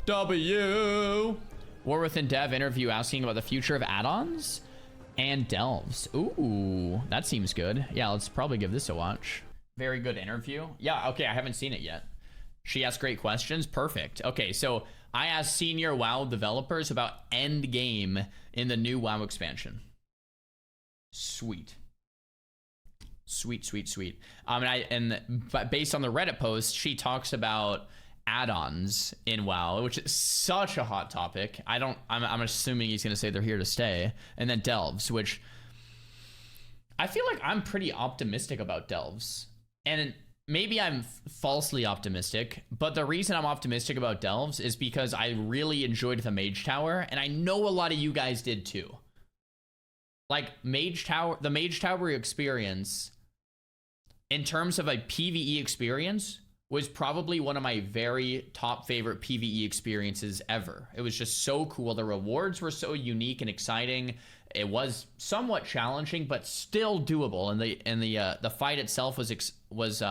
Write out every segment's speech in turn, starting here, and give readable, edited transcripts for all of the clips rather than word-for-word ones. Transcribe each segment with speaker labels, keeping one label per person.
Speaker 1: W. War Within Dev interview asking about the future of add-ons and delves. Ooh, that seems good. Yeah, let's probably give this a watch. Very good interview. Yeah, okay, I haven't seen it yet. She asked great questions. Perfect. Okay, so I asked senior WoW developers about end game in the new WoW expansion. Sweet. Sweet, sweet, sweet. But based on the Reddit post, she talks about add-ons in WoW, which is such a hot topic. I'm assuming he's gonna say they're here to stay. And then delves, which I feel like I'm pretty optimistic about delves. And maybe I'm falsely optimistic, but the reason I'm optimistic about delves is because I really enjoyed the Mage Tower, and I know a lot of you guys did too. Like the Mage Tower experience, in terms of a PvE experience, was probably one of my very top favorite PvE experiences ever. It was just so cool. The rewards were so unique and exciting. It was somewhat challenging, but still doable. And the fight itself was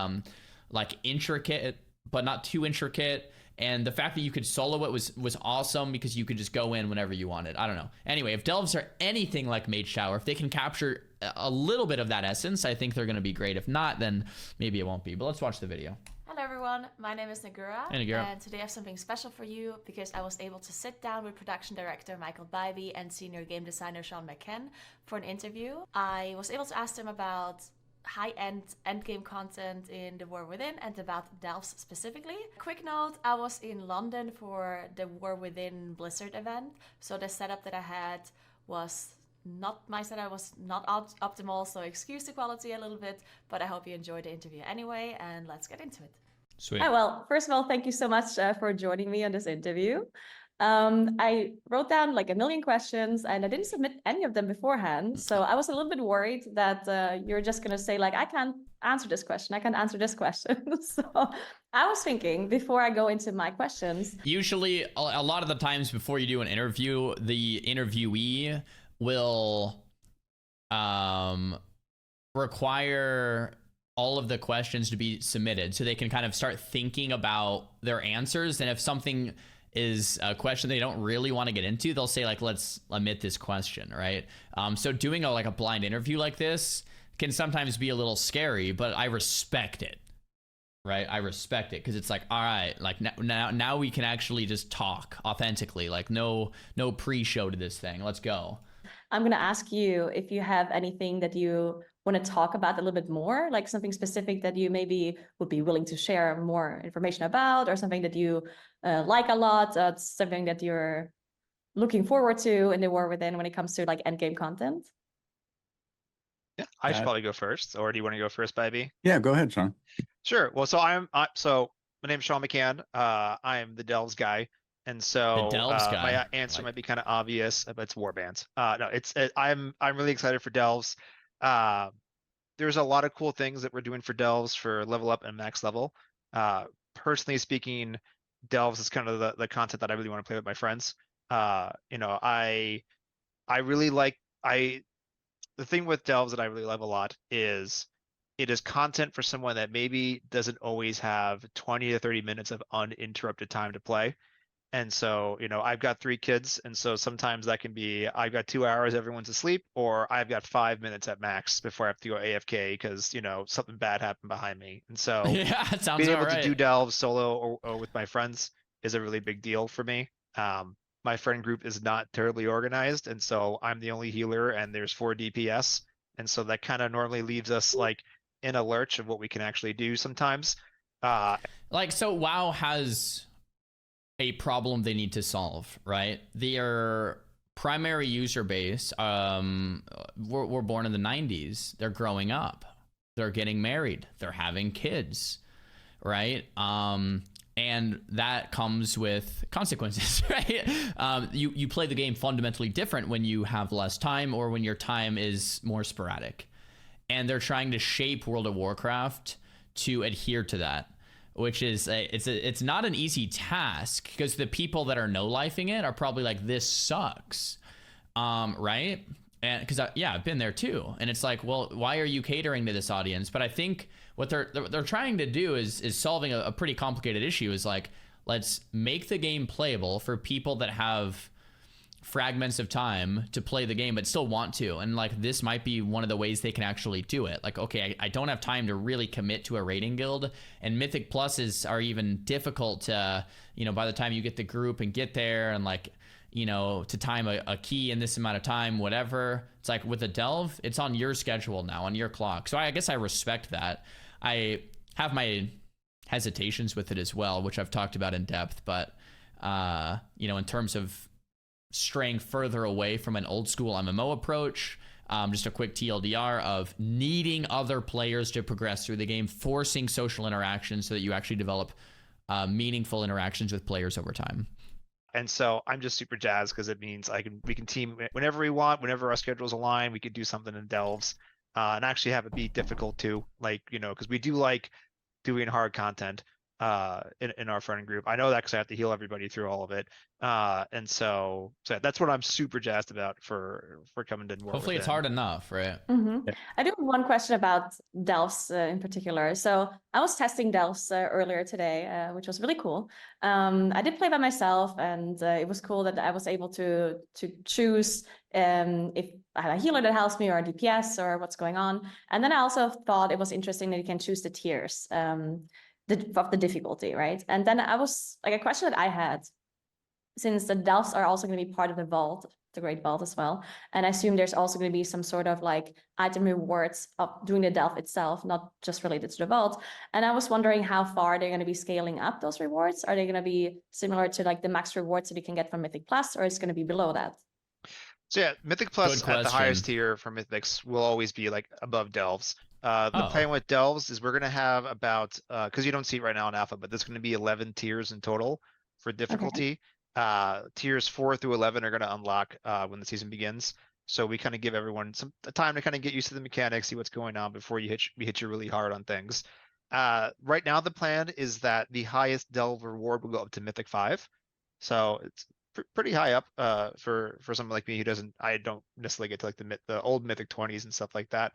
Speaker 1: like intricate, but not too intricate. And the fact that you could solo it was awesome because you could just go in whenever you wanted. I don't know. Anyway, if delves are anything like Mage Tower, if they can capture a little bit of that essence, I think they're going to be great. If not, then maybe it won't be. But let's watch the video.
Speaker 2: Hello everyone, my name is Nagura,
Speaker 1: hey, Nagura.
Speaker 2: And today I have something special for you because I was able to sit down with production director Michael Bybee and senior game designer Sean McKen for an interview. I was able to ask them about high-end endgame content in the War Within and about delves specifically. Quick note, I was in London for the War Within Blizzard event, so the setup that I had was my setup was not optimal, so excuse the quality a little bit, but I hope you enjoyed the interview anyway, and let's get into it.
Speaker 1: Sweet.
Speaker 3: Hi, well, first of all, thank you so much for joining me on this interview. I wrote down like a million questions and I didn't submit any of them beforehand. So I was a little bit worried that you're just going to say like, I can't answer this question. I can't answer this question. So I was thinking before I go into my questions.
Speaker 1: Usually a lot of the times before you do an interview, the interviewee will require all of the questions to be submitted so they can kind of start thinking about their answers. And if something is a question they don't really want to get into, they'll say like, let's omit this question, right? So doing a blind interview like this can sometimes be a little scary, but I respect it, right? I respect it because it's like, all right, like now we can actually just talk authentically, like no pre-show to this thing. Let's go.
Speaker 3: I'm going to ask you if you have anything that you want to talk about a little bit more, like something specific that you maybe would be willing to share more information about, or something that you like a lot, something that you're looking forward to in the War Within when it comes to like endgame content.
Speaker 4: Yeah, I should probably go first. Or do you want to go first, Bybee?
Speaker 5: Yeah, go ahead, Sean.
Speaker 4: Sure. Well, so my name's Sean McCann. I'm the Delves guy. And so my answer might be kind of obvious, but it's warbands. No, I'm really excited for delves. There's a lot of cool things that we're doing for delves for level up and max level. Personally speaking, delves is kind of the content that I really want to play with my friends. I really like the thing with delves that I really love a lot is it is content for someone that maybe doesn't always have 20 to 30 minutes of uninterrupted time to play. And so, I've got 3 kids. And so sometimes that can be, I've got 2 hours, everyone's asleep, or I've got 5 minutes at max before I have to go AFK because, something bad happened behind me. And so
Speaker 1: yeah, it sounds
Speaker 4: being able
Speaker 1: right.
Speaker 4: to do delves solo or with my friends is a really big deal for me. My friend group is not terribly organized. And so I'm the only healer and there's 4 DPS. And so that kind of normally leaves us like in a lurch of what we can actually do sometimes.
Speaker 1: So WoW has a problem they need to solve, right? Their primary user base were born in the 90s. They're growing up. They're getting married. They're having kids, right? And that comes with consequences, right? You play the game fundamentally different when you have less time or when your time is more sporadic. And they're trying to shape World of Warcraft to adhere to that, which is it's not an easy task because the people that are no-lifing it are probably like, this sucks, right? And because I've been there too, and it's like, well, why are you catering to this audience? But I think what they're trying to do is solving a pretty complicated issue. Is like, let's make the game playable for people that have fragments of time to play the game but still want to. And like, this might be one of the ways they can actually do it. Like, okay, I don't have time to really commit to a raiding guild, and Mythic Pluses are even difficult to, you know, by the time you get the group and get there, and like, you know, to time a key in this amount of time, whatever. It's like with a delve, it's on your schedule now, on your clock. So I guess I respect that. I have my hesitations with it as well, which I've talked about in depth, but you know, in terms of straying further away from an old school MMO approach, just a quick TLDR of needing other players to progress through the game, forcing social interactions so that you actually develop meaningful interactions with players over time.
Speaker 4: And so I'm just super jazzed because it means we can team whenever we want, whenever our schedules align. We could do something in delves, and actually have it be difficult too, like, you know, because we do like doing hard content in our friend group. I know that because I have to heal everybody through all of it, and so that's what I'm super jazzed about for coming to War
Speaker 1: Hopefully
Speaker 4: Within.
Speaker 1: It's hard enough, right?
Speaker 3: Yeah. I do have one question about delves in particular. So I was testing delves earlier today, which was really cool. I did play by myself, and it was cool that I was able to choose if I have a healer that helps me, or a DPS, or what's going on. And then I also thought it was interesting that you can choose the tiers of the difficulty, right? And then I was like, a question that I had, since the delves are also going to be part of the vault, the Great Vault as well, and I assume there's also going to be some sort of like item rewards of doing the delve itself, not just related to the vault. And I was wondering how far they're going to be scaling up those rewards. Are they going to be similar to like the max rewards that you can get from Mythic Plus, or is it going to be below that?
Speaker 4: So yeah, Mythic Plus at the highest tier for Mythics will always be like above delves. The plan with delves is we're going to have about, because you don't see it right now in alpha, but there's going to be 11 tiers in total for difficulty. Okay. Tiers 4 through 11 are going to unlock when the season begins. So we kind of give everyone some time to kind of get used to the mechanics, see what's going on before we hit you really hard on things. Right now the plan is that the highest delve reward will go up to Mythic 5. So it's pretty high up for someone like me who I don't necessarily get to like the old Mythic 20s and stuff like that.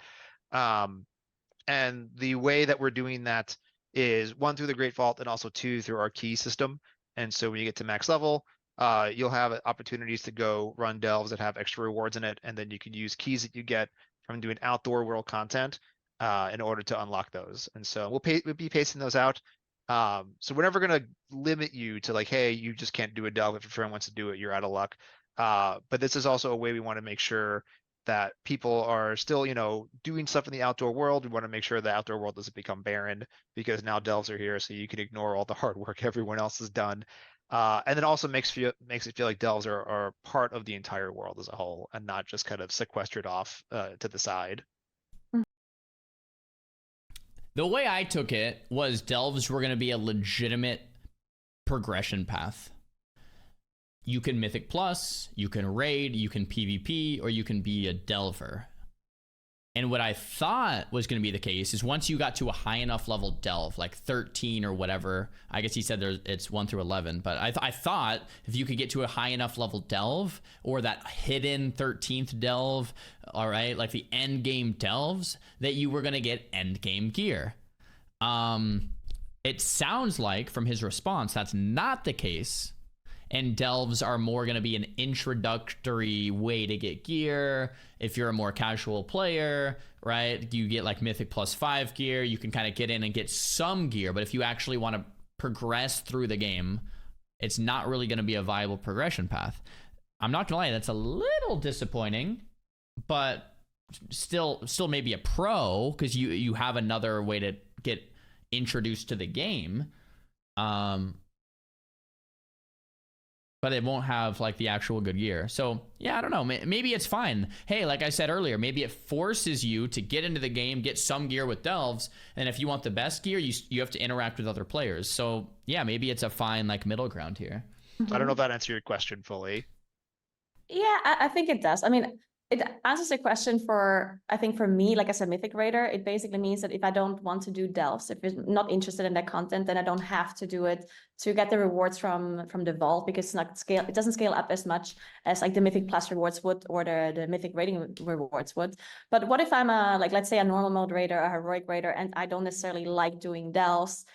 Speaker 4: And the way that we're doing that is 1 through the Great Vault, and also 2 through our key system. And so when you get to max level, you'll have opportunities to go run delves that have extra rewards in it, and then you can use keys that you get from doing outdoor world content in order to unlock those. And so we'll be pacing those out. So we're never going to limit you to like, hey, you just can't do a delve. If your friend wants to do it, you're out of luck. But this is also a way we want to make sure that people are still, you know, doing stuff in the outdoor world. We want to make sure the outdoor world doesn't become barren, because now delves are here, so you can ignore all the hard work everyone else has done. And it also makes it feel like delves are part of the entire world as a whole, and not just kind of sequestered off to the side.
Speaker 1: The way I took it was delves were going to be a legitimate progression path. You can Mythic Plus, you can raid, you can PvP, or you can be a delver. And what I thought was going to be the case is once you got to a high enough level delve, like 13 or whatever, I guess he said it's 1 through 11, but I thought if you could get to a high enough level delve, or that hidden 13th delve, all right, like the end game delves, that you were going to get end game gear. It sounds like from his response that's not the case. And delves are more going to be an introductory way to get gear. If you're a more casual player, right, you get like Mythic Plus 5 gear. You can kind of get in and get some gear. But if you actually want to progress through the game, it's not really going to be a viable progression path. I'm not going to lie, that's a little disappointing, but still maybe a pro, because you have another way to get introduced to the game. But it won't have like the actual good gear. So yeah, I don't know, maybe it's fine. Hey, like I said earlier, maybe it forces you to get into the game, get some gear with delves, and if you want the best gear, you have to interact with other players. So yeah, maybe it's a fine like middle ground here.
Speaker 4: I don't know if that answered your question fully.
Speaker 3: Yeah, I think it does. I mean, it answers the question for, I think for me, like as a Mythic Raider, it basically means that if I don't want to do delves, if I'm not interested in that content, then I don't have to do it to get the rewards from the vault, because it doesn't scale up as much as like the Mythic Plus rewards would, or the Mythic rating rewards would. But what if I'm let's say a normal mode raider, a heroic raider, and I don't necessarily like doing delves?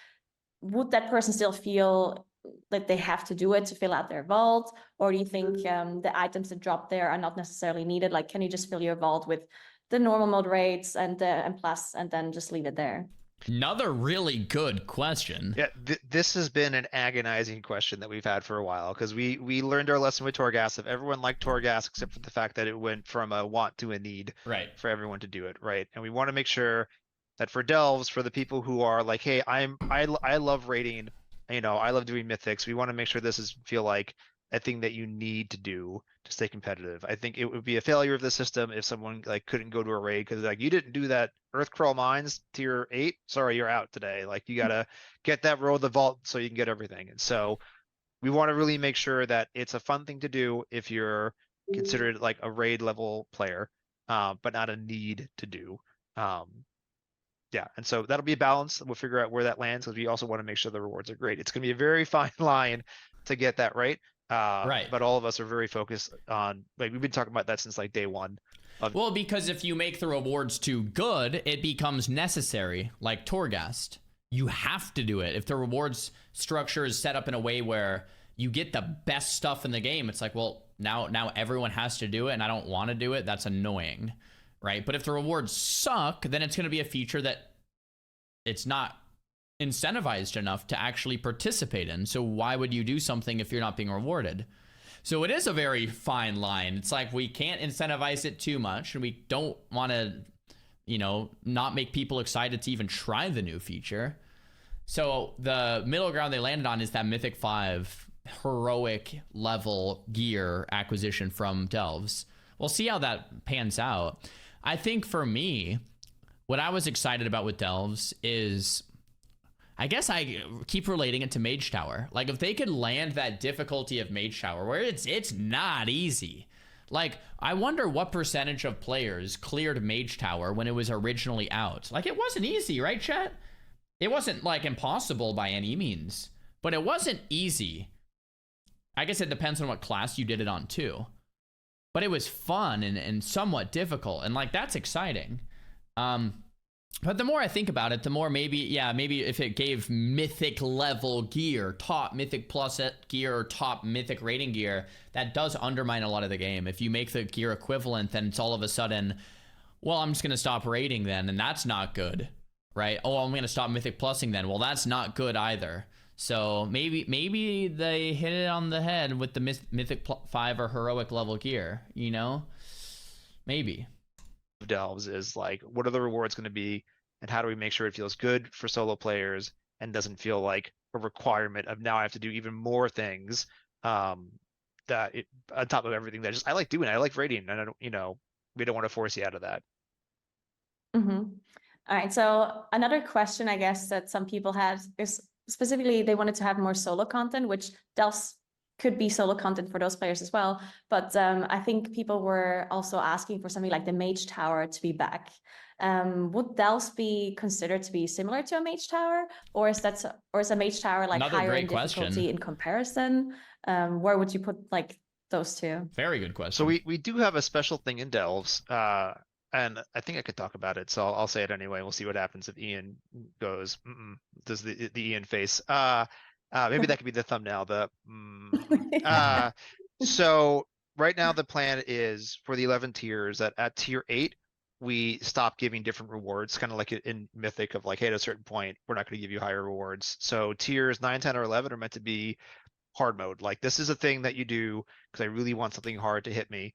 Speaker 3: Would that person still feel that they have to do it to fill out their vault, or do you think the items that drop there are not necessarily needed? Like, can you just fill your vault with the normal mod rates and plus, and then just leave it there?
Speaker 1: Another really good question.
Speaker 4: Yeah, this has been an agonizing question that we've had for a while, because we learned our lesson with Torghast. If everyone liked Torghast, except for the fact that it went from a want to a need,
Speaker 1: right,
Speaker 4: for everyone to do it, right? And we want to make sure that for delves, for the people who are like, hey, I love raiding, you know, I love doing mythics. We want to make sure this is feel like a thing that you need to do to stay competitive. I think it would be a failure of the system if someone like couldn't go to a raid because like, you didn't do that Earthcrawl Mines tier 8, sorry, you're out today. Like, you gotta get that row of the vault so you can get everything. And so we want to really make sure that it's a fun thing to do if you're considered like a raid level player, but not a need to do. Yeah, and so that'll be a balance. We'll figure out where that lands, because we also want to make sure the rewards are great. It's going to be a very fine line to get that right.
Speaker 1: Right.
Speaker 4: But all of us are very focused on, like, we've been talking about that since like day one.
Speaker 1: Well, because if you make the rewards too good, it becomes necessary, like Torghast. You have to do it. If the rewards structure is set up in a way where you get the best stuff in the game, it's like, well, now everyone has to do it, and I don't want to do it. That's annoying, right? But if the rewards suck, then it's going to be a feature that it's not incentivized enough to actually participate in. So why would you do something if you're not being rewarded? So it is a very fine line. It's like, we can't incentivize it too much, and we don't want to, you know, not make people excited to even try the new feature. So the middle ground they landed on is that Mythic 5 heroic level gear acquisition from Delves. We'll see how that pans out. I think for me, what I was excited about with Delves is, I guess I keep relating it to Mage Tower. Like, if they could land that difficulty of Mage Tower, where it's not easy. Like, I wonder what percentage of players cleared Mage Tower when it was originally out. Like, it wasn't easy, right, chat? It wasn't, like, impossible by any means, but it wasn't easy. I guess it depends on what class you did it on, too. But it was fun and somewhat difficult, and, like, that's exciting. But the more I think about it, the more maybe if it gave mythic level gear, top Mythic Plus gear, or top mythic rating gear, that does undermine a lot of the game. If you make the gear equivalent, then it's all of a sudden, well, I'm just going to stop rating then, and that's not good, right? Oh, I'm going to stop Mythic Plusing then. Well, that's not good either. So maybe they hit it on the head with the Mythic 5 or heroic level gear, you know? Maybe.
Speaker 4: Delves is like, what are the rewards going to be, and how do we make sure it feels good for solo players and doesn't feel like a requirement of now I have to do even more things, that it, on top of everything that just I like doing. I like raiding, and I don't, you know, we don't want to force you out of that.
Speaker 3: Mm-hmm. All right, so another question I guess that some people had is specifically they wanted to have more solo content, which Delves could be solo content for those players as well. But I think people were also asking for something like the Mage Tower to be back. Would Delves be considered to be similar to a Mage Tower, or is a Mage Tower like
Speaker 1: Another
Speaker 3: higher
Speaker 1: great
Speaker 3: in difficulty
Speaker 1: question.
Speaker 3: in comparison? Where would you put like those two?
Speaker 1: Very good question.
Speaker 4: So we do have a special thing in Delves, and I think I could talk about it, so I'll say it anyway. We'll see what happens if Ian goes, does the Ian face. Maybe that could be the thumbnail. So right now the plan is for the 11 tiers that at tier 8, we stop giving different rewards, kind of like in Mythic of like, hey, at a certain point, we're not going to give you higher rewards. So tiers 9, 10, or 11 are meant to be hard mode. Like, this is a thing that you do because I really want something hard to hit me.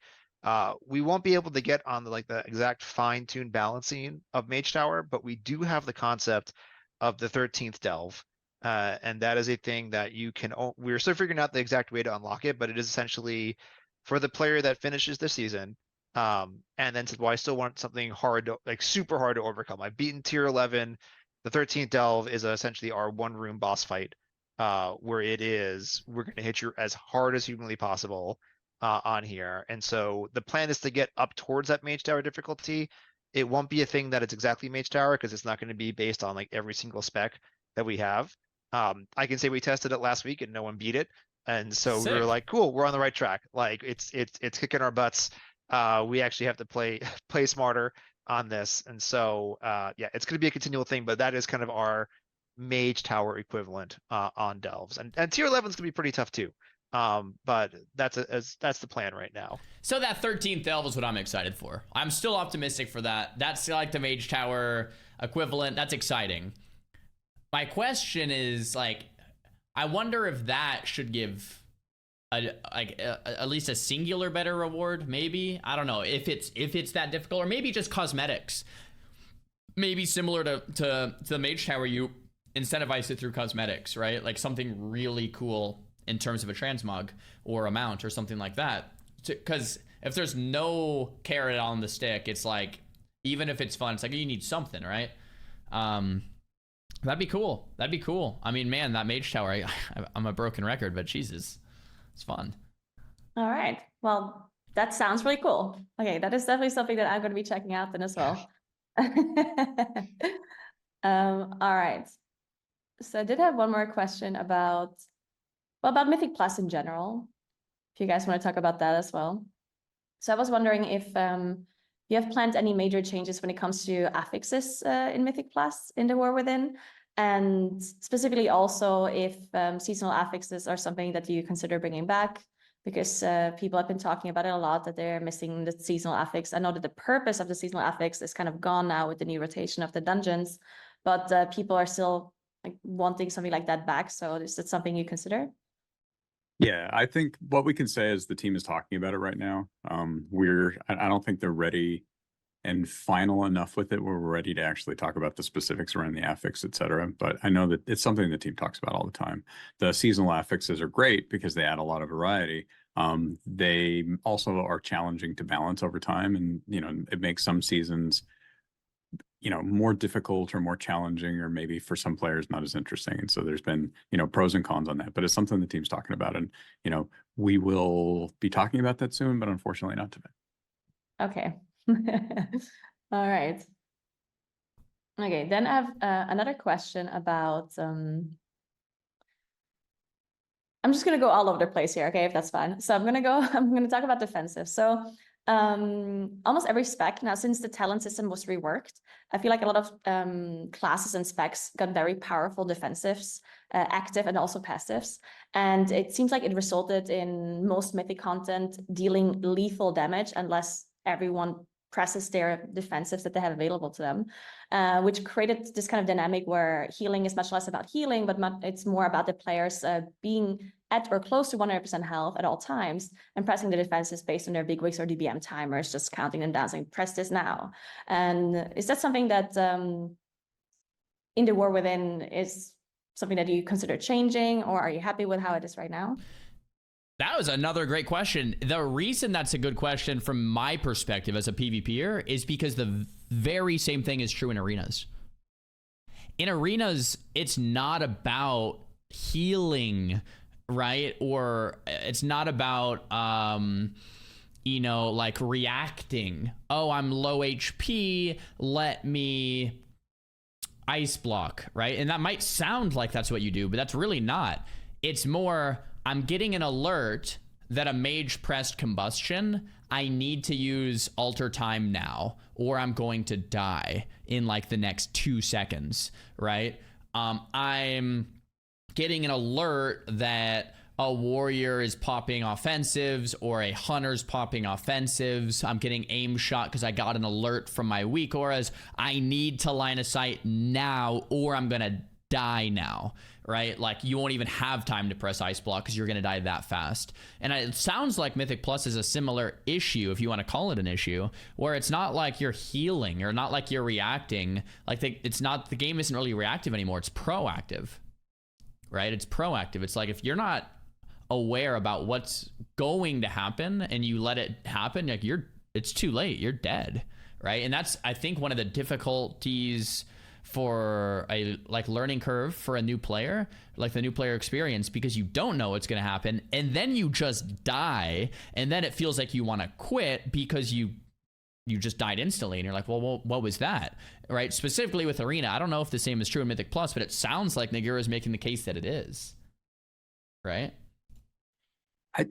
Speaker 4: We won't be able to get on the exact fine-tuned balancing of Mage Tower, but we do have the concept of the 13th delve. And that is a thing that you can, we're still figuring out the exact way to unlock it, but it is essentially for the player that finishes the season, and then said, well, I still want something hard, like super hard to overcome. I've beaten tier 11. The 13th delve is essentially our one room boss fight, where we're going to hit you as hard as humanly possible on here. And so the plan is to get up towards that Mage Tower difficulty. It won't be a thing that it's exactly Mage Tower, because it's not going to be based on like every single spec that we have. I can say we tested it last week and no one beat it. And so we were like, cool, we're on the right track. Like, it's kicking our butts. We actually have to play smarter on this. And so, yeah, it's going to be a continual thing, but that is kind of our mage tower equivalent on delves, and tier 11 is gonna be pretty tough too. But that's the plan right now.
Speaker 1: So that 13th delve is what I'm excited for. I'm still optimistic for that. That's like the mage tower equivalent. That's exciting. My question is, like, I wonder if that should give at least a singular better reward. Maybe, I don't know if it's that difficult, or maybe just cosmetics. Maybe similar to the mage tower, you incentivize it through cosmetics, right? Like something really cool in terms of a transmog or a mount or something like that. Because if there's no carrot on the stick, it's like, even if it's fun, it's like you need something, right? That'd be cool. That'd be cool. I mean, man, that mage tower, I'm a broken record, but Jesus, it's fun.
Speaker 3: All right. Well, that sounds really cool. Okay, that is definitely something that I'm going to be checking out then as well. All right. So I did have one more question about Mythic Plus in general, if you guys want to talk about that as well. So I was wondering if you have planned any major changes when it comes to affixes in Mythic Plus in the War Within, and specifically also if seasonal affixes are something that you consider bringing back, because people have been talking about it a lot, that they're missing the seasonal affix. I know that the purpose of the seasonal affix is kind of gone now with the new rotation of the dungeons, but people are still like wanting something like that back. So is that something you consider?
Speaker 5: Yeah, I think what we can say is the team is talking about it right now. I don't think they're ready and final enough with it where we're ready to actually talk about the specifics around the affix, et cetera. But I know that it's something the team talks about all the time. The seasonal affixes are great because they add a lot of variety. They also are challenging to balance over time, and it makes some seasons more difficult or more challenging, or maybe for some players not as interesting. And so there's been pros and cons on that, but it's something the team's talking about, and we will be talking about that soon, but unfortunately not today.
Speaker 3: Okay. All right. Okay, then I have another question about I'm just gonna go all over the place here, okay, if that's fine. So I'm gonna talk about defensive. So almost every spec now, since the talent system was reworked, I feel like a lot of classes and specs got very powerful defensives, active and also passives, and it seems like it resulted in most mythic content dealing lethal damage unless everyone presses their defensives that they have available to them, which created this kind of dynamic where healing is much less about healing, but it's more about the players being at or close to 100% health at all times and pressing the defenses based on their big wigs or DBM timers, just counting them down, saying, press this now. And is that something that in the War Within is something that you consider changing, or are you happy with how it is right now?
Speaker 1: That was another great question. The reason that's a good question from my perspective as a PvPer is because the very same thing is true in arenas. In arenas, it's not about healing, right? Or it's not about, like reacting. Oh, I'm low HP, let me ice block, right? And that might sound like that's what you do, but that's really not. It's more, I'm getting an alert that a mage pressed combustion. I need to use alter time now, or I'm going to die in like the next 2 seconds, right? I'm getting an alert that a warrior is popping offensives or a hunter's popping offensives. I'm getting aim shot because I got an alert from my weak auras. I need to line of sight now, or I'm gonna die now, right? Like you won't even have time to press ice block because you're going to die that fast. And it sounds like Mythic Plus is a similar issue, if you want to call it an issue, where it's not like you're healing or not like you're reacting. Like the game isn't really reactive anymore. It's proactive, right? It's proactive. It's like if you're not aware about what's going to happen and you let it happen, like it's too late. You're dead, right? And that's, I think, one of the difficulties for a learning curve for a new player, like the new player experience, because you don't know what's going to happen, and then you just die, and then it feels like you want to quit because you just died instantly, and you're like, well, what was that, right? Specifically with arena, I don't know if the same is true in Mythic Plus, but it sounds like Nagura is making the case that it is, right?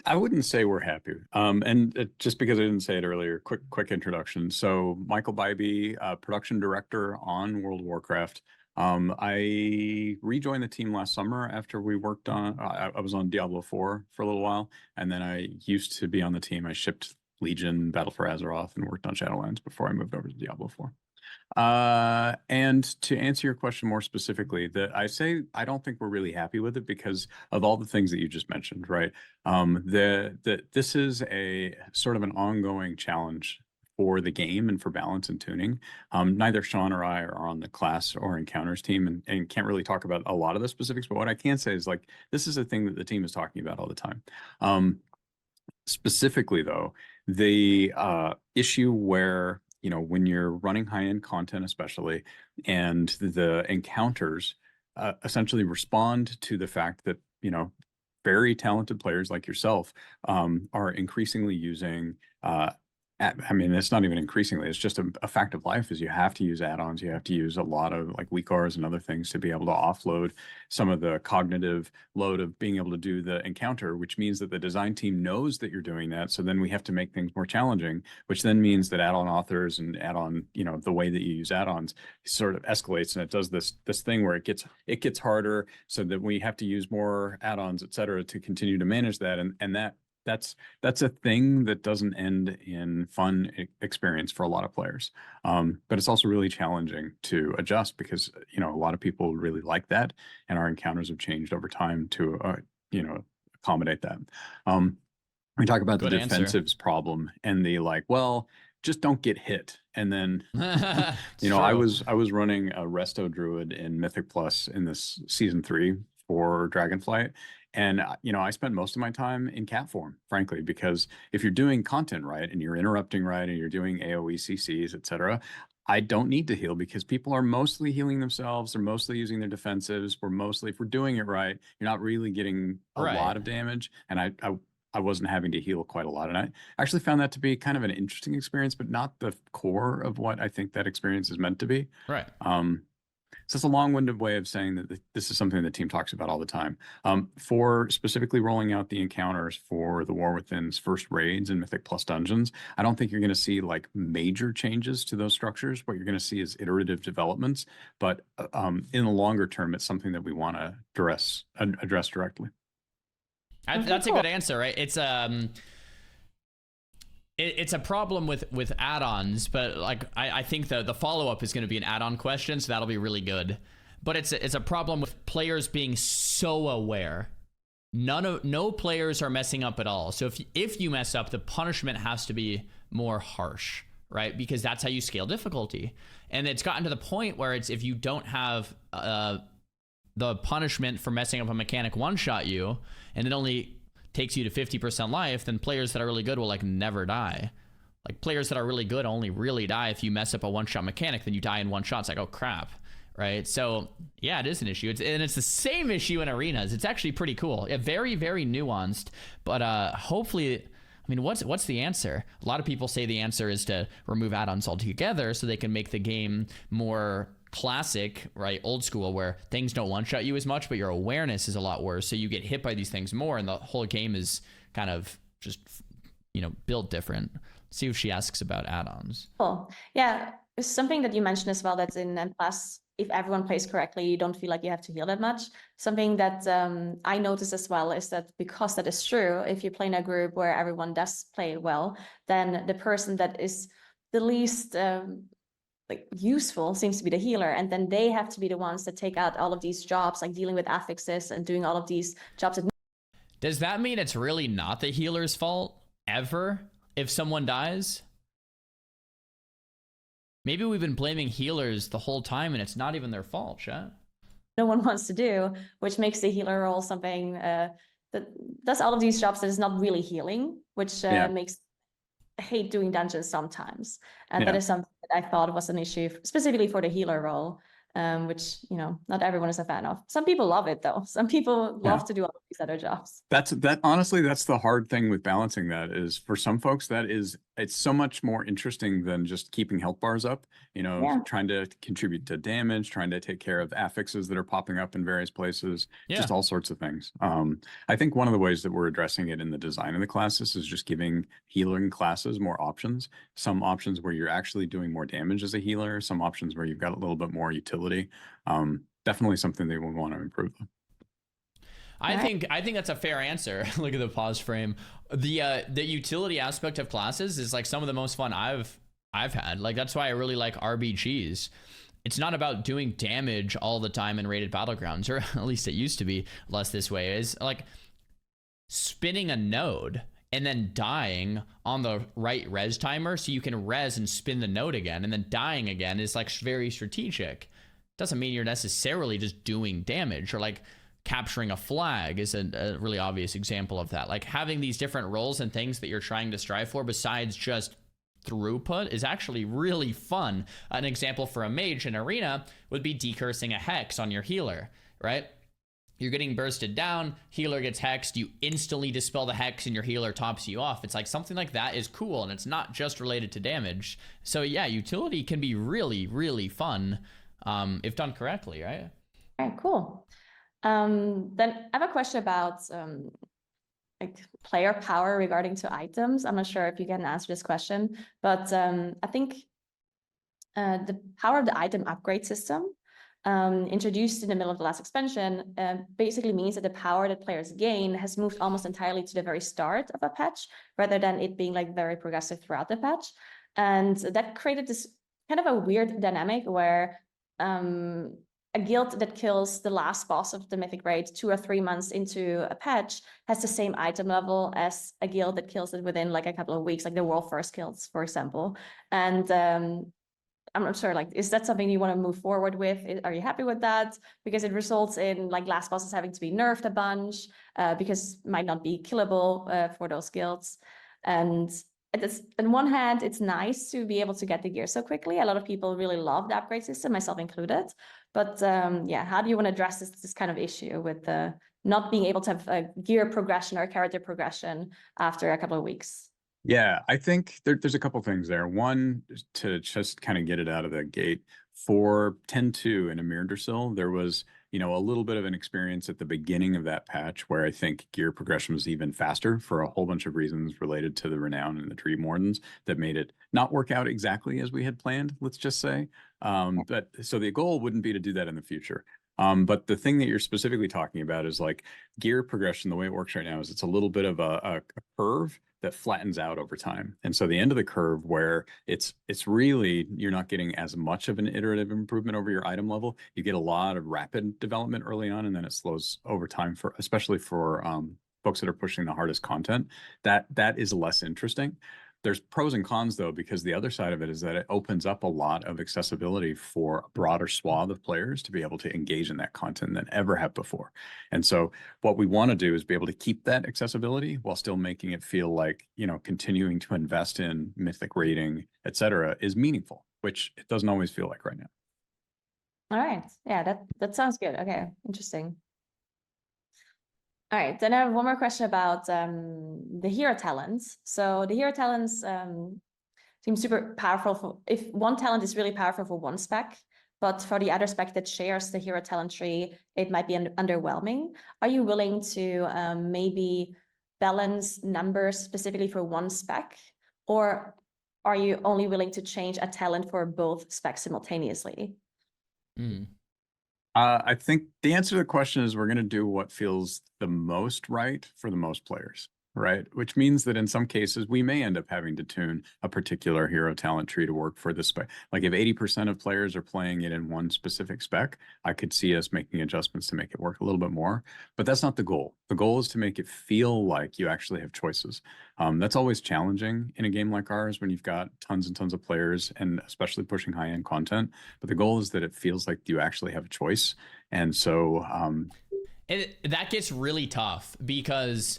Speaker 5: I wouldn't say we're happy. And just because I didn't say it earlier, quick introduction. So Michael Bybee, production director on World of Warcraft, I rejoined the team last summer after we worked on, I was on Diablo 4 for a little while, and then I used to be on the team. I shipped Legion, Battle for Azeroth, and worked on Shadowlands before I moved over to Diablo 4. And to answer your question more specifically, that I don't think we're really happy with it because of all the things that you just mentioned, right? This is a sort of an ongoing challenge for the game and for balance and tuning. Neither Sean or I are on the class or encounters team and can't really talk about a lot of the specifics, but what I can say is like, this is a thing that the team is talking about all the time. Specifically though, the issue where, you know, when you're running high-end content, especially, and the encounters essentially respond to the fact that, you know, very talented players like yourself are increasingly using I mean, it's not even increasingly, it's just a fact of life is you have to use add-ons. You have to use a lot of like weak Rs and other things to be able to offload some of the cognitive load of being able to do the encounter, which means that the design team knows that you're doing that. So then we have to make things more challenging, which then means that add-on authors and add-on, you know, the way that you use add-ons sort of escalates, and it does this thing where it gets harder, so that we have to use more add-ons, et cetera, to continue to manage that. And that's a thing that doesn't end in fun experience for a lot of players. But it's also really challenging to adjust because, you know, a lot of people really like that, and our encounters have changed over time to, you know, accommodate that. We talk about
Speaker 1: Good
Speaker 5: the
Speaker 1: answer.
Speaker 5: defensives problem and the like, well, just don't get hit. And then, you know,
Speaker 1: true.
Speaker 5: I was running a Resto Druid in Mythic Plus in this season 3 for Dragonflight. And, you know, I spent most of my time in cat form, frankly, because if you're doing content right and you're interrupting right and you're doing AoE CCs, et cetera, I don't need to heal because people are mostly healing themselves. They're mostly using their defensives. If we're doing it right, you're not really getting a lot of damage. And I wasn't having to heal quite a lot. And I actually found that to be kind of an interesting experience, but not the core of what I think that experience is meant to be.
Speaker 1: Right.
Speaker 5: So it's a long-winded way of saying that this is something the team talks about all the time. For specifically rolling out the encounters for the War Within's first raids and Mythic Plus dungeons, I don't think you're going to see like major changes to those structures. What you're going to see is iterative developments, but in the longer term, it's something that we want to address directly.
Speaker 1: That's a good answer, right? It's a problem with add-ons, but like I think the follow-up is going to be an add-on question, so that'll be really good. But it's a problem with players being so aware. No players are messing up at all. So if you mess up, the punishment has to be more harsh, right? Because that's how you scale difficulty. And it's gotten to the point where it's if you don't have the punishment for messing up a mechanic one-shot you, and it only takes you to 50% life, then players that are really good will like never die. Like players that are really good only really die if you mess up a one-shot mechanic, then you die in one shot. It's like, oh crap, right? So yeah, it is an issue. It's the same issue in arenas. It's actually pretty cool. Yeah, very, very nuanced, but hopefully, I mean, what's the answer? A lot of people say the answer is to remove add-ons altogether so they can make the game more classic, right, old school, where things don't one-shot you as much, but your awareness is a lot worse, so you get hit by these things more, and the whole game is kind of just, you know, built different. Let's see if she asks about add-ons.
Speaker 3: Cool. Yeah, it's something that you mentioned as well, that's in M+, if everyone plays correctly, you don't feel like you have to heal that much. Something that I noticed as well is that because that is true, if you play in a group where everyone does play well, then the person that is the least like useful seems to be the healer, and then they have to be the ones that take out all of these jobs, like dealing with affixes and doing all of these jobs.
Speaker 1: Does that mean it's really not the healer's fault ever if someone dies? Maybe we've been blaming healers the whole time and it's not even their fault, chat.
Speaker 3: No one wants to do, which makes the healer role something that does all of these jobs that is not really healing, which makes I hate doing dungeons sometimes. And that is something that I thought was an issue specifically for the healer role, which, you know, not everyone is a fan of. Some people love it though. Some people love to do all these other jobs.
Speaker 5: Honestly, that's the hard thing with balancing that is for some folks, that is it's so much more interesting than just keeping health bars up,
Speaker 3: Yeah.
Speaker 5: trying to contribute to damage, trying to take care of affixes that are popping up in various places, just all sorts of things. I think one of the ways that we're addressing it in the design of the classes is just giving healing classes more options. Some options where you're actually doing more damage as a healer, some options where you've got a little bit more utility. Definitely something they would want to improve.
Speaker 1: I think that's a fair answer. Look at the pause frame. The utility aspect of classes is like some of the most fun I've had. Like that's why I really like RBGs. It's not about doing damage all the time in rated battlegrounds, or at least it used to be less this way. Is like spinning a node and then dying on the right res timer so you can res and spin the node again, and then dying again is like very strategic. Doesn't mean you're necessarily just doing damage, or like capturing a flag is a really obvious example of that. Like having these different roles and things that you're trying to strive for besides just throughput is actually really fun. An example for a mage in arena would be decursing a hex on your healer, right? You're getting bursted down, healer gets hexed, you instantly dispel the hex and your healer tops you off. It's like something like that is cool, and it's not just related to damage. So yeah, utility can be really, really fun if done correctly, right?
Speaker 3: All right, cool. Then I have a question about like player power regarding to items. I'm not sure if you can answer this question, but I think the power of the item upgrade system introduced in the middle of the last expansion basically means that the power that players gain has moved almost entirely to the very start of a patch, rather than it being like very progressive throughout the patch. And that created this kind of a weird dynamic where a guild that kills the last boss of the Mythic Raid 2 or 3 months into a patch has the same item level as a guild that kills it within like a couple of weeks, like the World First Guilds, for example. And I'm not sure, like, is that something you want to move forward with? Are you happy with that? Because it results in like last bosses having to be nerfed a bunch because it might not be killable for those guilds. And on one hand, it's nice to be able to get the gear so quickly. A lot of people really love the upgrade system, myself included. But yeah, how do you want to address this kind of issue with not being able to have a gear progression or character progression after a couple of weeks?
Speaker 5: Yeah, I think there's a couple things there. One, to just kind of get it out of the gate, for 10.2 in Amir Dursil, there was, a little bit of an experience at the beginning of that patch where I think gear progression was even faster for a whole bunch of reasons related to the Renown and the Dream Wardens that made it not work out exactly as we had planned, let's just say. But so the goal wouldn't be to do that in the future. But the thing that you're specifically talking about is like gear progression. The way it works right now is it's a little bit of a curve that flattens out over time. And so the end of the curve where it's really, you're not getting as much of an iterative improvement over your item level. You get a lot of rapid development early on, and then it slows over time, for especially for folks that are pushing the hardest content. That is less interesting. There's pros and cons, though, because the other side of it is that it opens up a lot of accessibility for a broader swath of players to be able to engage in that content than ever have before. And so what we want to do is be able to keep that accessibility while still making it feel like, continuing to invest in Mythic rating, et cetera, is meaningful, which it doesn't always feel like right now.
Speaker 3: All right. Yeah, that sounds good. Okay, interesting. All right, then I have one more question about the hero talents. So the hero talents seem super powerful if one talent is really powerful for one spec, but for the other spec that shares the hero talent tree, it might be underwhelming. Are you willing to maybe balance numbers specifically for one spec, or are you only willing to change a talent for both specs simultaneously?
Speaker 5: I think the answer to the question is we're going to do what feels the most right for the most players, right? Which means that in some cases, we may end up having to tune a particular hero talent tree to work for the spec. Like if 80% of players are playing it in one specific spec, I could see us making adjustments to make it work a little bit more. But that's not the goal. The goal is to make it feel like you actually have choices. That's always challenging in a game like ours when you've got tons and tons of players and especially pushing high-end content. But the goal is that it feels like you actually have a choice. And so
Speaker 1: that gets really tough because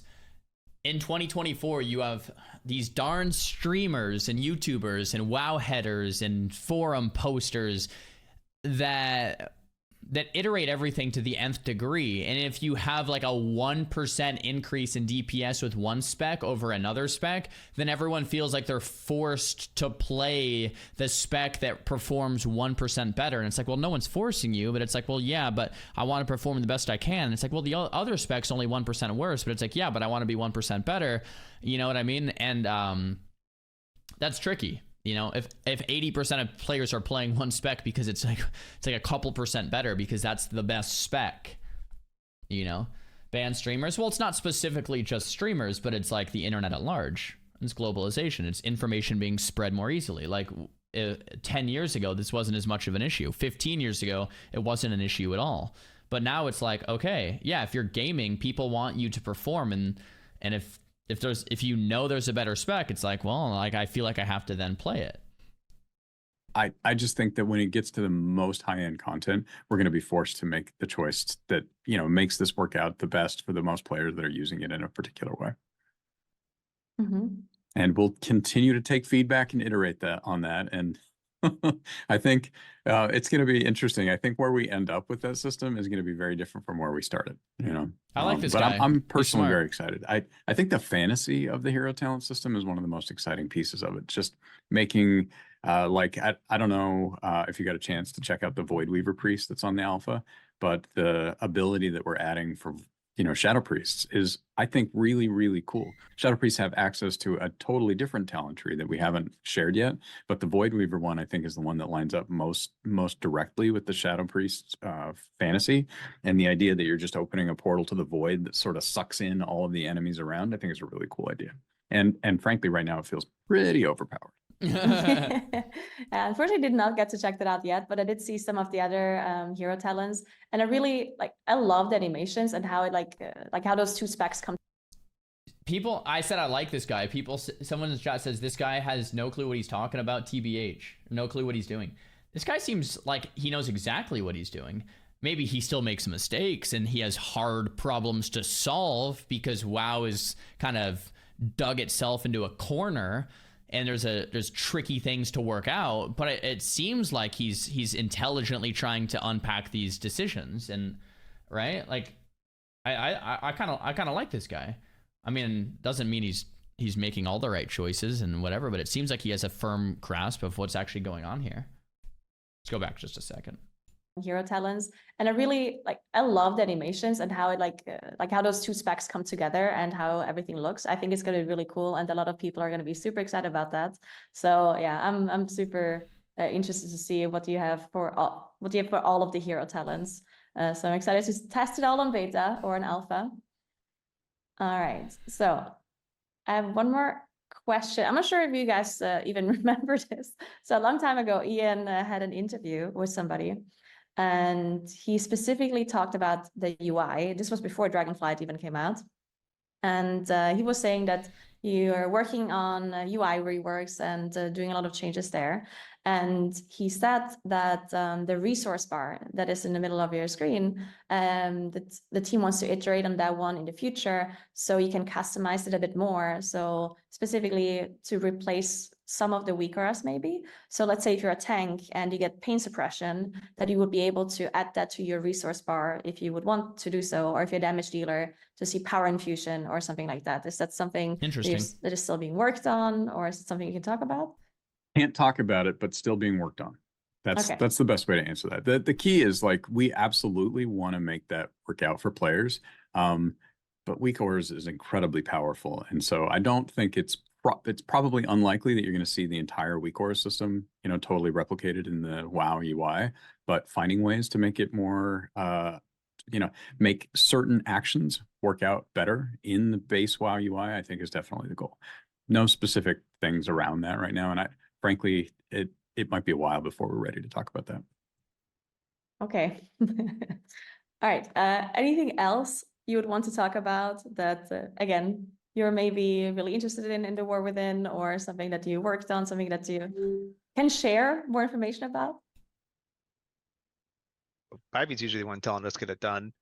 Speaker 1: in 2024, you have these darn streamers and YouTubers and WoW headers and forum posters that that iterate everything to the nth degree. And if you have like a 1% increase in DPS with one spec over another spec, then everyone feels like they're forced to play the spec that performs 1% better. And it's like, well, no one's forcing you, but it's like, well, yeah, but I want to perform the best I can. And it's like, well, the other spec's only 1% worse, but it's like, yeah, but I want to be 1% better. You know what I mean? And that's tricky. You know, if 80% of players are playing one spec because it's like a couple percent better because that's the best spec, you know, ban streamers. Well, it's not specifically just streamers, but it's like the internet at large. It's globalization. It's information being spread more easily. Like 10 years ago, this wasn't as much of an issue. 15 years ago, it wasn't an issue at all. But now it's like, okay, yeah, if you're gaming, people want you to perform, and if you know there's a better spec, it's like, well, like I feel like I have to then play it.
Speaker 5: I just think that when it gets to the most high-end content, we're going to be forced to make the choice that, you know, makes this work out the best for the most players that are using it in a particular way.
Speaker 3: Mm-hmm.
Speaker 5: And we'll continue to take feedback and iterate on that. And I think it's going to be interesting. I think where we end up with that system is going to be very different from where we started. You know,
Speaker 1: I like this
Speaker 5: but
Speaker 1: guy.
Speaker 5: I'm personally very excited. I think the fantasy of the hero talent system is one of the most exciting pieces of it. Just making like I don't know if you got a chance to check out the Void Weaver Priest that's on the alpha, but the ability that we're adding for, you know, Shadow Priests is, I think, really, really cool. Shadow Priests have access to a totally different talent tree that we haven't shared yet, but the Void Weaver one, I think, is the one that lines up most directly with the Shadow Priest fantasy. And the idea that you're just opening a portal to the void that sort of sucks in all of the enemies around, I think is a really cool idea. And frankly, right now it feels pretty overpowered.
Speaker 3: Unfortunately, did not get to check that out yet, but I did see some of the other hero talents, and I love the animations and how it like how those two specs come.
Speaker 1: I said I like this guy. Someone in the chat says this guy has no clue what he's talking about. TBH, no clue what he's doing. This guy seems like he knows exactly what he's doing. Maybe he still makes mistakes and he has hard problems to solve because WoW is kind of dug itself into a corner. And there's tricky things to work out, but it seems like he's intelligently trying to unpack these decisions, and right, like I kind of like this guy. I mean, doesn't mean he's making all the right choices and whatever, but it seems like he has a firm grasp of what's actually going on here. Let's go back just a second.
Speaker 3: Hero talents, and I love the animations and how it like how those two specs come together and how everything looks. I think it's going to be really cool, and a lot of people are going to be super excited about that. So yeah, I'm super interested to see what you have for all of the hero talents. So I'm excited to test it all on beta or an alpha. All right, so I have one more question. I'm not sure if you guys even remember this. So a long time ago, Ian had an interview with somebody, and he specifically talked about the UI. This was before Dragonflight even came out. And he was saying that you're working on UI reworks and doing a lot of changes there. And he said that the resource bar that is in the middle of your screen, that the team wants to iterate on that one in the future, so you can customize it a bit more. So specifically to replace some of the weak auras maybe. So let's say if you're a tank and you get pain suppression, that you would be able to add that to your resource bar if you would want to do so, or if you're a damage dealer to see power infusion or something like that. Is that something that is still being worked on, or is it something you can talk about?
Speaker 5: Can't talk about it, but still being worked on. That's the best way to answer that. The key is, like, we absolutely want to make that work out for players. But weak auras is incredibly powerful. And so I don't think it's probably unlikely that you're going to see the entire weak aura system, you know, totally replicated in the WoW UI, but finding ways to make it more, you know, make certain actions work out better in the base WoW UI, I think is definitely the goal. No specific things around that right now. And frankly, it might be a while before we're ready to talk about that.
Speaker 3: Okay. All right. Anything else you would want to talk about that, again, you're maybe really interested in the War Within, or something that you worked on, something that you can share more information about?
Speaker 4: Ivy's usually the one telling us get it done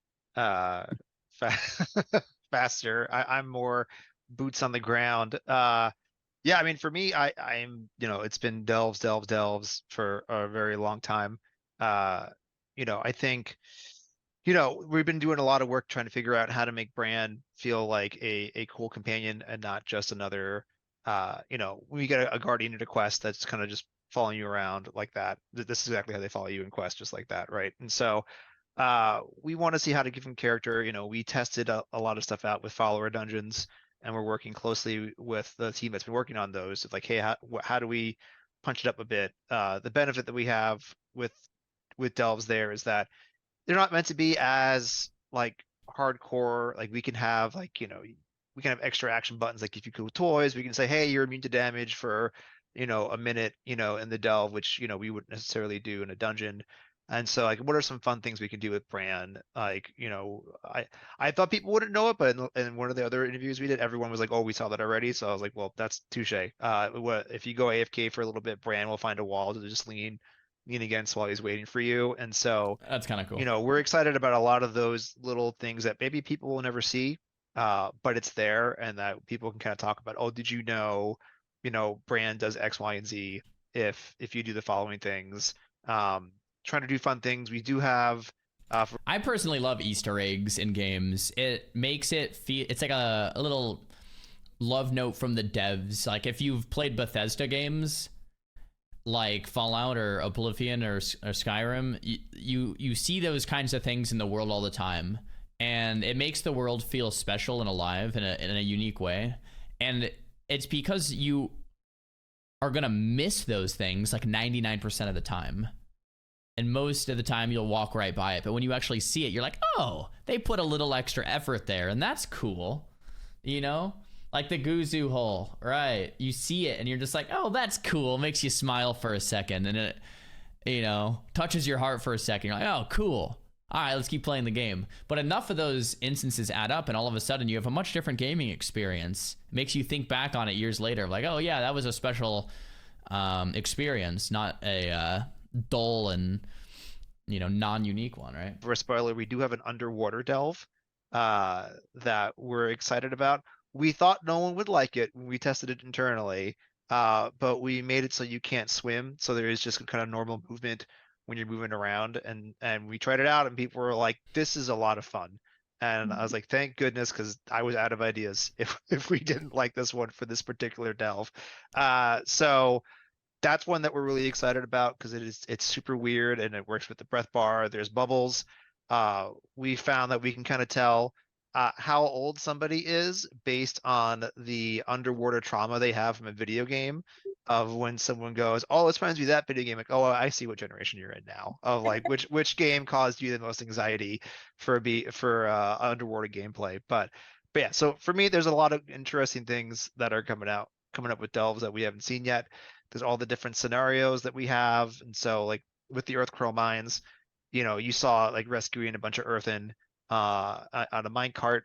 Speaker 4: faster. I'm more boots on the ground. Yeah, I mean, for me, I'm, you know, it's been delves for a very long time. You I think, we've been doing a lot of work trying to figure out how to make Bran feel like a cool companion and not just another, when you get a guardian in a quest that's kind of just following you around like that. This is exactly how they follow you in quest, just like that, right? And so we want to see how to give him character. We tested a lot of stuff out with follower dungeons, and we're working closely with the team that's been working on those. It's like, hey, how do we punch it up a bit? The benefit that we have with delves there is that they're not meant to be as like hardcore. Like we can have we can have extra action buttons. Like if you go with toys, we can say, hey, you're immune to damage for a minute in the delve, which we wouldn't necessarily do in a dungeon. And so like what are some fun things we can do with Bran? Like I thought people wouldn't know it, but in one of the other interviews we did, everyone was like, oh, we saw that already. So I was like, well, that's touche. If you go AFK for a little bit, Bran will find a wall to just lean against while he's waiting for you. And so
Speaker 1: that's kind of cool.
Speaker 4: We're excited about a lot of those little things that maybe people will never see, but it's there, and that people can kind of talk about, oh, did you know Bran does X, Y, and Z if you do the following things. Trying to do fun things. We do have
Speaker 1: I personally love Easter eggs in games. It makes it feel, it's like a little love note from the devs. Like if you've played Bethesda games like Fallout or Oblivion or Skyrim, you see those kinds of things in the world all the time, and it makes the world feel special and alive in a unique way. And it's because you are gonna miss those things like 99% of the time, and most of the time you'll walk right by it. But when you actually see it, you're like, oh, they put a little extra effort there, and that's cool, like the Guzu hole, right? You see it and you're just like, oh, that's cool. Makes you smile for a second, and it, touches your heart for a second. You're like, oh, cool. All right, let's keep playing the game. But enough of those instances add up, and all of a sudden you have a much different gaming experience. It makes you think back on it years later, like, oh yeah, that was a special experience, not a dull and non-unique one, right?
Speaker 4: For a spoiler, we do have an underwater delve that we're excited about. We thought no one would like it when we tested it internally, but we made it so you can't swim. So there is just kind of normal movement when you're moving around. And we tried it out, and people were like, this is a lot of fun. And I was like, thank goodness, because I was out of ideas if we didn't like this one for this particular delve. So that's one that we're really excited about because it's super weird, and it works with the breath bar. There's bubbles. We found that we can kind of tell how old somebody is based on the underwater trauma they have from a video game, of when someone goes, oh, this reminds me of that video game. Like, oh, I see what generation you're in now, of like which game caused you the most anxiety for underwater gameplay. But yeah, so for me, there's a lot of interesting things that are coming up with delves that we haven't seen yet. There's all the different scenarios that we have. And so like with the Earthcrow mines, you saw like rescuing a bunch of earthen on a minecart.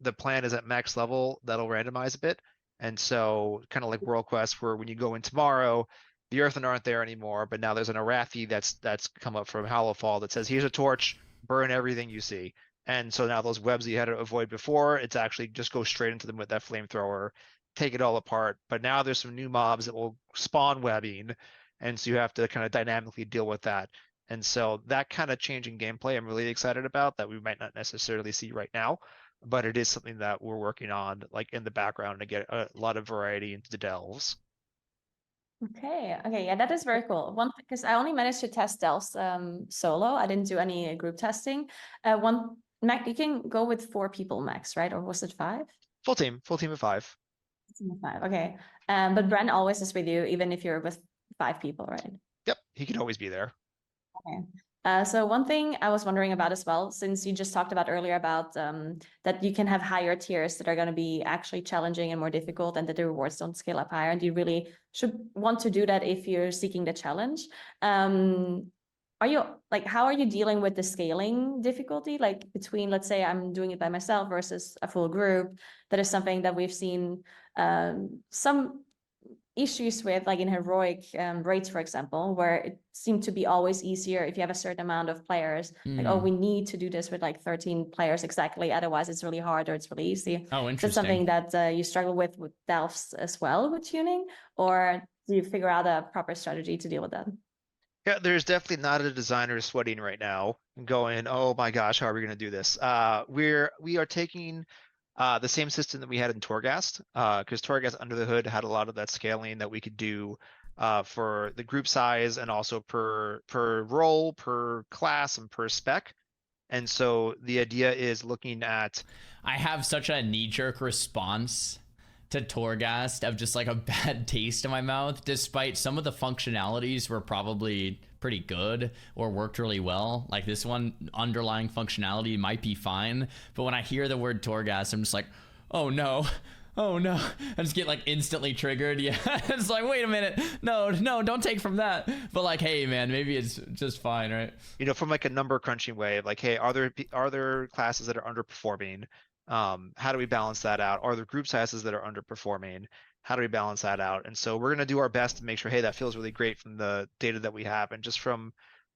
Speaker 4: The plan is at max level, that'll randomize a bit. And so kind of like World Quest, where when you go in tomorrow, the earthen aren't there anymore, but now there's an Arathi that's come up from Hallowfall that says, here's a torch, burn everything you see. And so now those webs that you had to avoid before, it's actually just go straight into them with that flamethrower, take it all apart. But now there's some new mobs that will spawn webbing, and so you have to kind of dynamically deal with that. And so that kind of changing gameplay I'm really excited about, that we might not necessarily see right now, but it is something that we're working on like in the background to get a lot of variety into the delves.
Speaker 3: Okay, yeah, that is very cool. Because I only managed to test delves solo. I didn't do any group testing. You can go with 4 people max, right? Or was it 5?
Speaker 4: Full team of 5.
Speaker 3: Team of 5, okay. But Bran always is with you, even if you're with 5 people, right?
Speaker 4: Yep, he can always be there.
Speaker 3: Okay. So one thing I was wondering about as well, since you just talked about earlier about that you can have higher tiers that are going to be actually challenging and more difficult, and that the rewards don't scale up higher, and you really should want to do that if you're seeking the challenge. How are you dealing with the scaling difficulty, like between, let's say I'm doing it by myself versus a full group? That is something that we've seen some issues with, like in heroic raids, for example, where it seemed to be always easier if you have a certain amount of players. Like, oh, we need to do this with like 13 players exactly, otherwise it's really hard or it's really easy.
Speaker 1: Oh, interesting.
Speaker 3: Is that something that you struggle with delves as well with tuning, or do you figure out a proper strategy to deal with that?
Speaker 4: Yeah, there's definitely not a designer sweating right now and going, oh my gosh, how are we going to do this? We are taking the same system that we had in Torghast, because Torghast under the hood had a lot of that scaling that we could do for the group size and also per role, per class, and per spec. And so the idea is looking at.
Speaker 1: I have such a knee-jerk response to Torghast of just like a bad taste in my mouth, despite some of the functionalities were probably pretty good or worked really well. Like this one underlying functionality might be fine, but when I hear the word Torghast, I'm just like, oh no. Oh no, I just get like instantly triggered. Yeah, it's like, wait a minute. No, don't take from that. But like, hey man, maybe it's just fine, right?
Speaker 4: From like a number crunching way of like, hey, are there classes that are underperforming? How do we balance that out? Are there group sizes that are underperforming? How do we balance that out? And so we're going to do our best to make sure, hey, that feels really great from the data that we have. And just from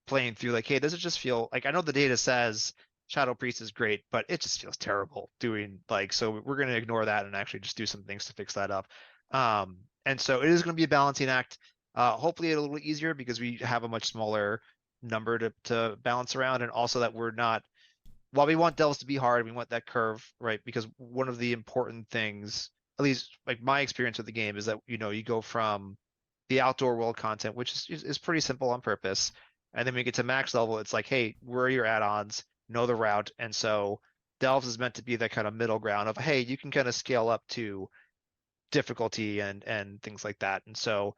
Speaker 4: playing through, like, hey, does it just feel like, I know the data says Shadow Priest is great, but it just feels terrible doing like, so we're going to ignore that and actually just do some things to fix that up. And so it is going to be a balancing act. Hopefully a little easier because we have a much smaller number to balance around. And also that we're not, while we want delves to be hard, we want that curve, right? Because one of the important things, at least like my experience with the game, is that you go from the outdoor world content, which is pretty simple on purpose, and then we get to max level. It's like, hey, where are your add-ons? Know the route, and so delves is meant to be that kind of middle ground of, hey, you can kind of scale up to difficulty and things like that. And so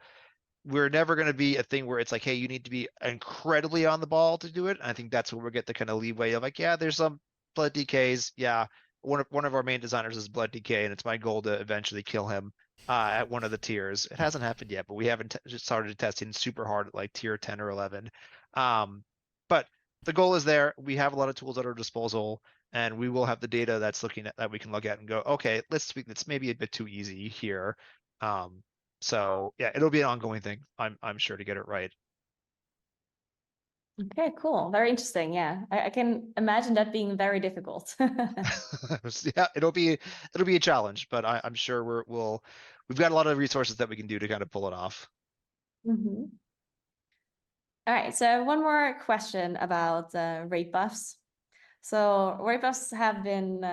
Speaker 4: we're never going to be a thing where it's like, hey, you need to be incredibly on the ball to do it. And I think that's where we get the kind of leeway of like, yeah, there's some blood DKs. Yeah, one of our main designers is blood DK, and it's my goal to eventually kill him at one of the tiers. It hasn't happened yet, but we haven't just started testing super hard at like tier 10 or 11. But the goal is there. We have a lot of tools at our disposal, and we will have the data that's looking at that we can look at and go, okay, let's tweak this. Maybe a bit too easy here. So yeah, it'll be an ongoing thing. I'm sure to get it right.
Speaker 3: Okay, cool. Very interesting. Yeah, I can imagine that being very difficult.
Speaker 4: Yeah, it'll be a challenge, but I'm sure we've got a lot of resources that we can do to kind of pull it off.
Speaker 3: Mm-hmm. All right, so one more question about rate buffs. So rate buffs have been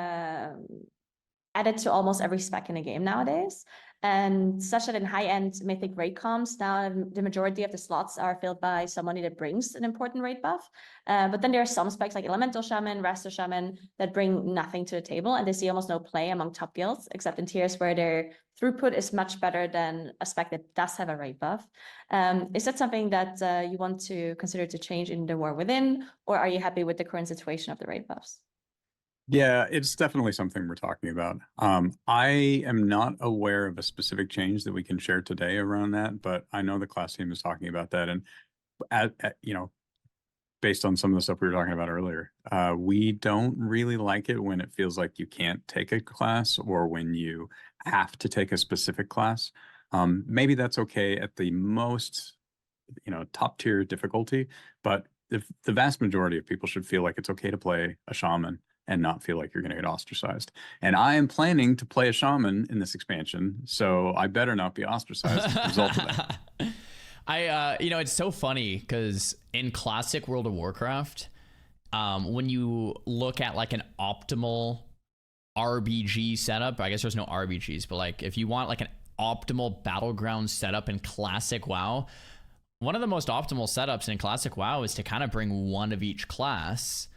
Speaker 3: added to almost every spec in the game nowadays. And such that in high-end Mythic raid comps, now the majority of the slots are filled by somebody that brings an important raid buff. But then there are some specs like Elemental Shaman, Raster Shaman that bring nothing to the table, and they see almost no play among top guilds, except in tiers where their throughput is much better than a spec that does have a raid buff. Is that something that you want to consider to change in the War Within, or are you happy with the current situation of the raid buffs?
Speaker 5: Yeah, it's definitely something we're talking about. I am not aware of a specific change that we can share today around that, but I know the class team is talking about that. And based on some of the stuff we were talking about earlier, we don't really like it when it feels like you can't take a class or when you have to take a specific class. Maybe that's okay at the most, top tier difficulty, but the vast majority of people should feel like it's okay to play a shaman and not feel like you're going to get ostracized. And I am planning to play a shaman in this expansion, so I better not be ostracized as a result of that.
Speaker 1: It's so funny because in classic World of Warcraft, when you look at like an optimal RBG setup, I guess there's no RBGs, but like if you want like an optimal battleground setup in classic WoW, one of the most optimal setups in classic WoW is to kind of bring one of each class.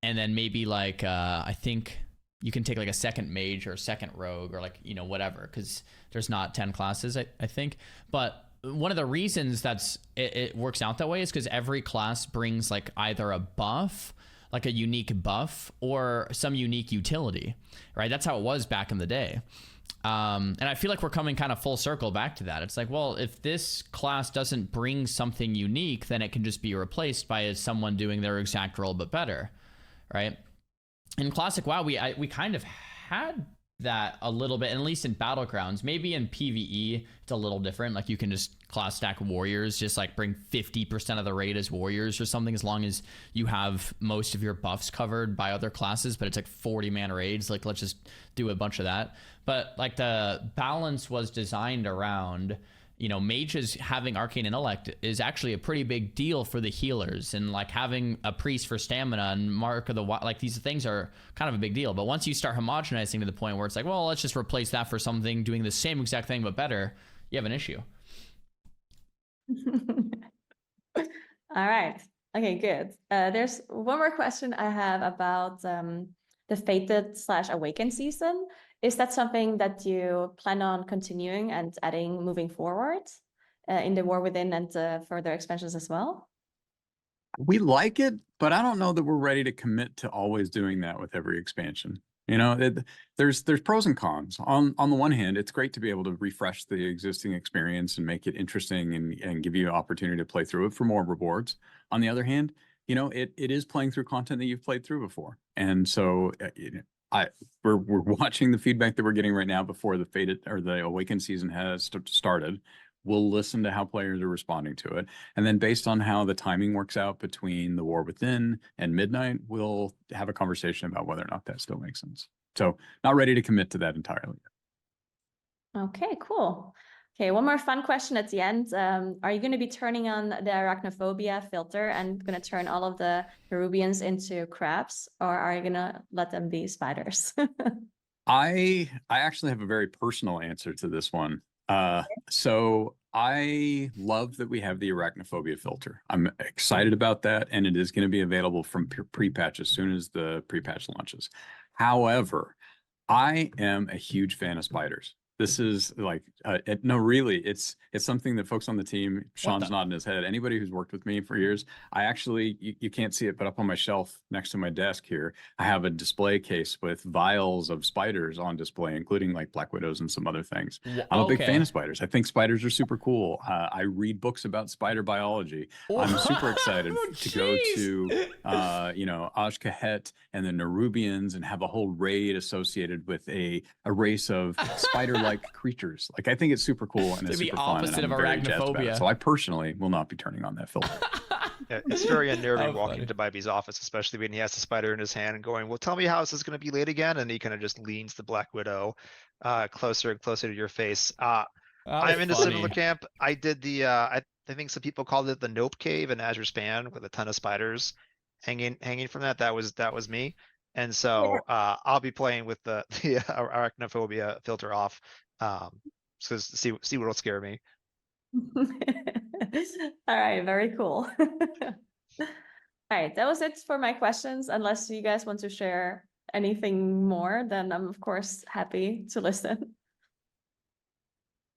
Speaker 1: And then maybe like, I think you can take like a second mage or a second rogue or like, whatever, because there's not 10 classes, I think. But one of the reasons it works out that way is because every class brings like either a buff, like a unique buff, or some unique utility, right? That's how it was back in the day. And I feel like we're coming kind of full circle back to that. It's like, well, if this class doesn't bring something unique, then it can just be replaced by someone doing their exact role but better. Right? In classic WoW, we kind of had that a little bit, at least in Battlegrounds. Maybe in PvE, it's a little different. Like you can just class stack warriors, just like bring 50% of the raid as warriors or something, as long as you have most of your buffs covered by other classes, but it's like 40-man raids. Like let's just do a bunch of that. But like the balance was designed around, you know, mages having arcane intellect is actually a pretty big deal for the healers, and like having a priest for stamina and mark of the like these things are kind of a big deal. But once you start homogenizing to the point where it's like, well, let's just replace that for something doing the same exact thing but better, you have an issue.
Speaker 3: All right. Okay, good. There's one more question I have about the Fated/Awakened season. Is that something that you plan on continuing and adding moving forward in the War Within and further expansions as well?
Speaker 5: We like it, but I don't know that we're ready to commit to always doing that with every expansion. You know, there's pros and cons. On the one hand, it's great to be able to refresh the existing experience and make it interesting and give you an opportunity to play through it for more rewards. On the other hand, you know, it is playing through content that you've played through before. And so we're watching the feedback that we're getting right now before the Fated or the Awakened season has started. We'll listen to how players are responding to it. And then based on how the timing works out between the War Within and Midnight, we'll have a conversation about whether or not that still makes sense. So not ready to commit to that entirely.
Speaker 3: Okay, cool. Okay, one more fun question at the end. Are you going to be turning on the Arachnophobia filter and going to turn all of the Nerubians into crabs, or are you going to let them be spiders?
Speaker 5: I actually have a very personal answer to this one. So I love that we have the Arachnophobia filter. I'm excited about that, and it is going to be available from pre-patch as soon as the pre-patch launches. However, I am a huge fan of spiders. This is like, no, really, it's something that folks on the team, Sean's nodding his head. Anybody who's worked with me for years, I actually, you can't see it, but up on my shelf next to my desk here, I have a display case with vials of spiders on display, including like black widows and some other things. I'm a big fan of spiders. I think spiders are super cool. I read books about spider biology. I'm super excited to go to, you know, Azj-Kahet and the Nerubians and have a whole raid associated with a race of spider-like creatures. Like, I think it's super cool and it's super fun, and I'm very jazzed about it. So I personally will not be turning on that filter.
Speaker 4: Yeah, it's very unnerving walking into Bybie's office, especially when he has the spider in his hand and going, well, tell me how this is going to be late again, and he kind of just leans the Black Widow closer and closer to your face. I'm in a similar camp. I did the I think some people called it the Nope Cave in Azure Span with a ton of spiders hanging from that. That was me. And so I'll be playing with the Arachnophobia filter off, so see what'll scare me.
Speaker 3: All right, very cool. All right, that was it for my questions. Unless you guys want to share anything more, then I'm of course happy to listen.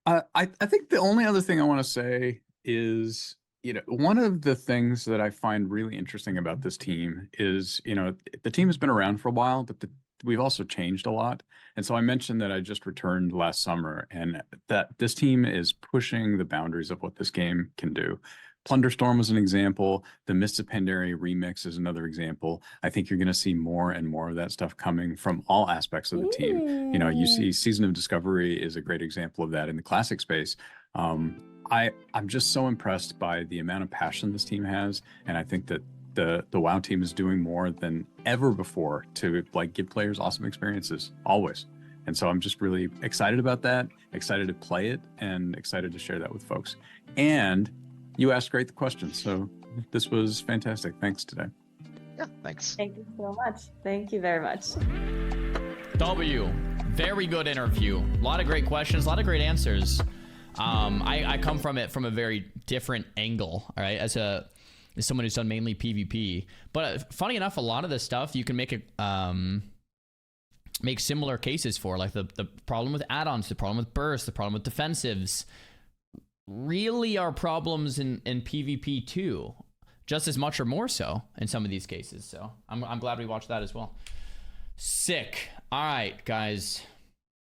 Speaker 5: I think the only other thing I want to say is, you know, one of the things that I find really interesting about this team is, you know, the team has been around for a while, but we've also changed a lot. And so I mentioned that I just returned last summer, and that this team is pushing the boundaries of what this game can do. Plunderstorm was an example. The Mists of Pandaria remix is another example. I think you're going to see more and more of that stuff coming from all aspects of the team. You know, you see Season of Discovery is a great example of that in the classic space. I'm just so impressed by the amount of passion this team has, and I think that the WoW team is doing more than ever before to like give players awesome experiences always. And so I'm just really excited about that, excited to play it, and excited to share that with folks. And you asked great questions, so this was fantastic. Thanks today.
Speaker 4: Yeah, thanks.
Speaker 3: Thank you so much. Thank you very much.
Speaker 1: Very good interview. A lot of great questions, a lot of great answers. I come from it from a very different angle, all right, as someone who's done mainly PvP. But funny enough, a lot of this stuff you can make similar cases for, like the problem with add-ons, the problem with burst, the problem with defensives, really are problems in PvP too, just as much or more so in some of these cases. So I'm glad we watched that as well. Sick. All right, guys.